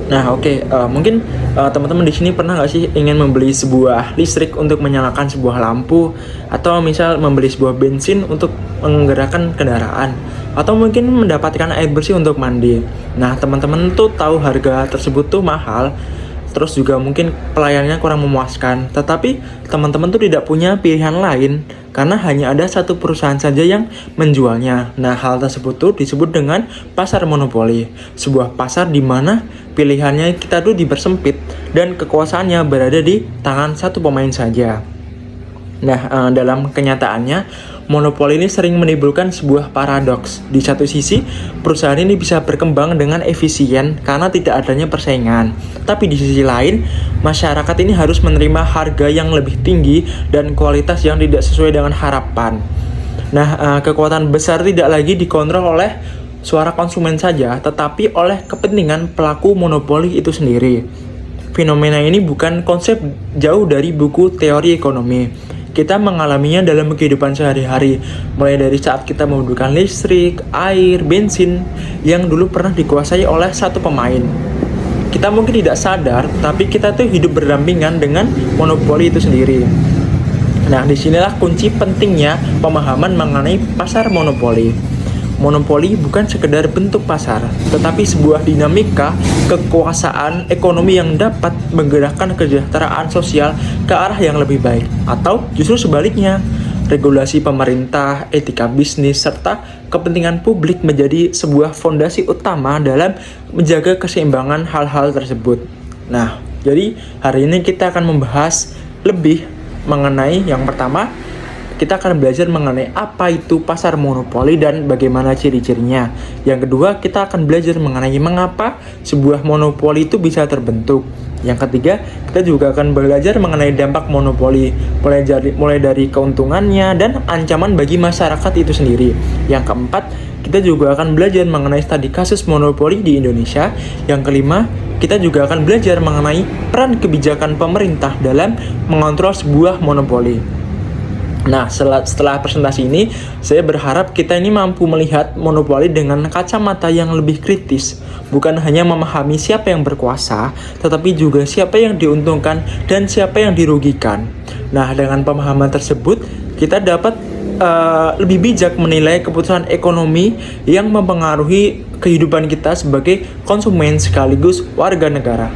Nah, oke. Mungkin teman-teman di sini pernah nggak sih ingin membeli sebuah listrik untuk menyalakan sebuah lampu, atau misal membeli sebuah bensin untuk menggerakkan kendaraan, atau mungkin mendapatkan air bersih untuk mandi. Nah, teman-teman tuh tahu harga tersebut tuh mahal, terus juga mungkin pelayanannya kurang memuaskan. Tetapi teman-teman tuh tidak punya pilihan lain karena hanya ada satu perusahaan saja yang menjualnya. Nah, hal tersebut tuh disebut dengan pasar monopoli. Sebuah pasar di mana pilihannya kita tuh dipersempit dan kekuasaannya berada di tangan satu pemain saja. Nah, dalam kenyataannya, monopoli ini sering menimbulkan sebuah paradoks. Di satu sisi, perusahaan ini bisa berkembang dengan efisien karena tidak adanya persaingan. Tapi di sisi lain, masyarakat ini harus menerima harga yang lebih tinggi dan kualitas yang tidak sesuai dengan harapan. Nah, kekuatan besar tidak lagi dikontrol oleh suara konsumen saja, tetapi oleh kepentingan pelaku monopoli itu sendiri. Fenomena ini bukan konsep jauh dari buku teori ekonomi. Kita mengalaminya dalam kehidupan sehari-hari, mulai dari saat kita membutuhkan listrik, air, bensin, yang dulu pernah dikuasai oleh satu pemain. Kita mungkin tidak sadar, tapi kita tuh hidup berdampingan dengan monopoli itu sendiri. Nah, disinilah kunci pentingnya pemahaman mengenai pasar monopoli. Monopoli bukan sekedar bentuk pasar, tetapi sebuah dinamika kekuasaan ekonomi yang dapat menggerakkan kesejahteraan sosial ke arah yang lebih baik. Atau justru sebaliknya, regulasi pemerintah, etika bisnis, serta kepentingan publik menjadi sebuah fondasi utama dalam menjaga keseimbangan hal-hal tersebut. Nah, jadi hari ini kita akan membahas lebih mengenai yang pertama, kita akan belajar mengenai apa itu pasar monopoli dan bagaimana ciri-cirinya. Yang kedua, kita akan belajar mengenai mengapa sebuah monopoli itu bisa terbentuk. Yang ketiga, kita juga akan belajar mengenai dampak monopoli, mulai dari keuntungannya dan ancaman bagi masyarakat itu sendiri. Yang keempat, kita juga akan belajar mengenai studi kasus monopoli di Indonesia. Yang kelima, kita juga akan belajar mengenai peran kebijakan pemerintah dalam mengontrol sebuah monopoli. Nah, setelah presentasi ini, saya berharap kita ini mampu melihat monopoli dengan kacamata yang lebih kritis. Bukan hanya memahami siapa yang berkuasa, tetapi juga siapa yang diuntungkan dan siapa yang dirugikan. Nah, dengan pemahaman tersebut, kita dapat lebih bijak menilai keputusan ekonomi yang mempengaruhi kehidupan kita sebagai konsumen sekaligus warga negara.